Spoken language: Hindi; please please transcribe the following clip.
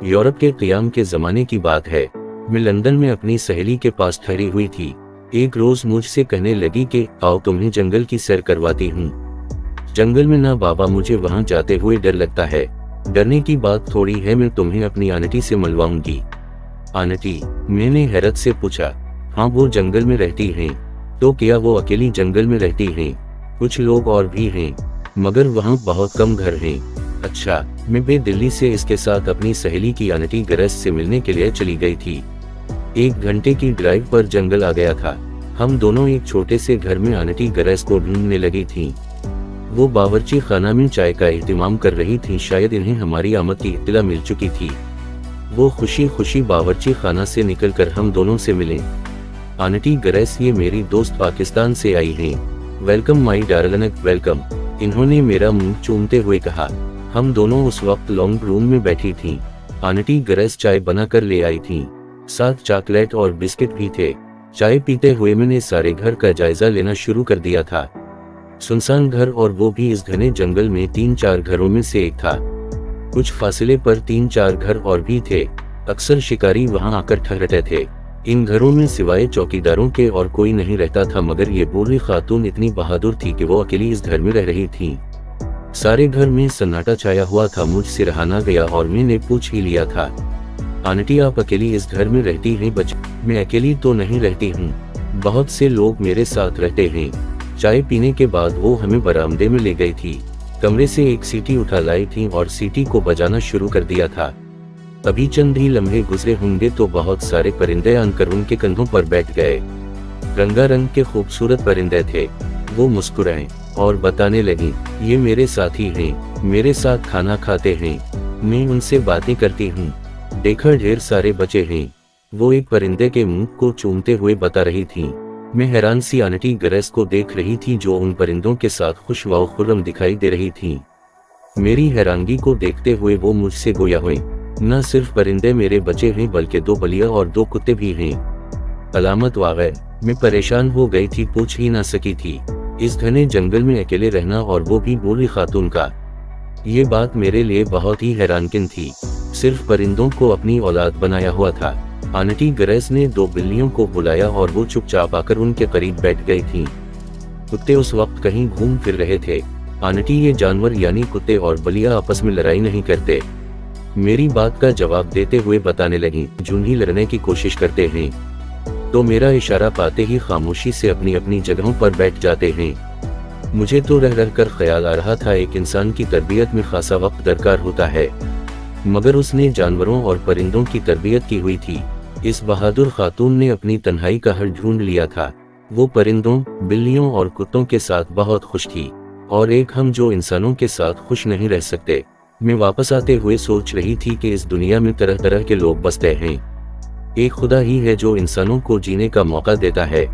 यूरोप के क़याम के ज़माने की बात है। मैं लंदन में अपनी सहेली के पास ठहरी हुई थी। एक रोज़ मुझसे कहने लगी कि आओ तुम्हें जंगल की सैर करवाती हूँ। जंगल में ना बाबा, मुझे वहाँ जाते हुए डर लगता है। डरने की बात थोड़ी है, मैं तुम्हें अपनी आंटी से मिलवाऊंगी। आंटी? मैंने हैरत से पूछा। हाँ, वो जंगल में रहती हैं। तो क्या वो अकेली जंगल में रहती हैं? कुछ लोग और भी हैं, मगर वहाँ बहुत कम घर हैं। अच्छा। मैं दिल्ली से इसके साथ अपनी सहेली की आंटी ग्रेस से मिलने के लिए चली गई थी। 1 घंटे की ड्राइव पर जंगल आ गया था। हम दोनों एक छोटे से घर में आंटी ग्रेस को ढूंढने लगी थीं। वो बावर्ची खाना में चाय का एहतिमाम कर रही थी। शायद इन्हें हमारी आमद की इत्तला मिल चुकी थी। वो खुशी खुशी बावर्ची खाना से निकलकर हम दोनों से मिले। आंटी ग्रेस, ये मेरी दोस्त पाकिस्तान से आई हैं। Welcome my darling, welcome. इन्होंने मेरा मुंह चूमते हुए कहा। हम दोनों उस वक्त लॉन्ग रूम में बैठी थीं। आंटी ग्रेस चाय बनाकर ले आई थीं। साथ चॉकलेट और बिस्किट भी थे। चाय पीते हुए मैंने सारे घर का जायजा लेना शुरू कर दिया था। सुनसान घर, और वो भी इस घने जंगल में 3-4 घरों में से एक था। कुछ फासले पर 3-4 घर और भी थे। अक्सर शिकारी वहां आकर ठहरते थे। इन घरों में सिवाय चौकीदारों के और कोई नहीं रहता था, मगर ये बूढ़ी खातून इतनी बहादुर थी कि वो अकेली इस घर में रह रही थी। सारे घर में सन्नाटा छाया हुआ था। मुझसे रहा ना गया और मैंने पूछ ही लिया था, आंटी आप अकेली इस घर में रहती हैं? मैं अकेली तो नहीं रहती हूँ, बहुत से लोग मेरे साथ रहते हैं। चाय पीने के बाद वो हमें बरामदे में ले गई थी। कमरे से एक सीटी उठा लाई थी और सीटी को बजाना शुरू कर दिया था। अभी चंद ही लम्हे गुजरे होंगे तो बहुत सारे परिंदे आकर उनके कंधों पर बैठ गए। रंगारंग के खूबसूरत परिंदे थे। वो मुस्कुराए और बताने लगी, ये मेरे साथी हैं, मेरे साथ खाना खाते हैं, मैं उनसे बातें करती हूँ। देखा ढेर सारे बच्चे हैं, वो एक परिंदे के मुंह को चूमते हुए बता रही थी। मैं हैरान सी आंटी ग्रेस को देख रही थी जो उन परिंदों के साथ खुश व खुर्रम दिखाई दे रही थी। मेरी हैरानगी को देखते हुए वो मुझसे गोया हुई, न सिर्फ परिंदे मेरे बच्चे हैं बल्कि 2 बलिया और 2 कुत्ते भी हैं। अलामत वाक़ई। मैं परेशान हो गई थी, पूछ ही ना सकी थी। इस घने जंगल में अकेले रहना, और वो भी बूढ़ी खातून का, ये बात मेरे लिए बहुत ही हैरानकिन थी। सिर्फ परिंदों को अपनी औलाद बनाया हुआ था। आंटी ग्रेस ने 2 बिल्लियों को बुलाया और वो चुपचाप आकर उनके करीब बैठ गई थीं। कुत्ते उस वक्त कहीं घूम फिर रहे थे। आंटी, ये जानवर यानी कुत्ते और बलिया आपस में लड़ाई नहीं करते। मेरी बात का जवाब देते हुए बताने लगी, जून ही लड़ने की कोशिश करते हैं तो मेरा इशारा पाते ही खामोशी से अपनी अपनी जगहों पर बैठ जाते हैं। मुझे तो रह रह कर ख्याल आ रहा था, एक इंसान की तरबियत में खासा वक्त दरकार होता है, मगर उसने जानवरों और परिंदों की तरबियत की हुई थी। इस बहादुर खातून ने अपनी तन्हाई का हल ढूंढ लिया था। वो परिंदों, बिल्लियों और कुत्तों के साथ बहुत खुश थी, और एक हम जो इंसानों के साथ खुश नहीं रह सकते। मैं वापस आते हुए सोच रही थी कि इस दुनिया में तरह तरह के लोग बसते हैं। एक खुदा ही है जो इंसानों को जीने का मौका देता है।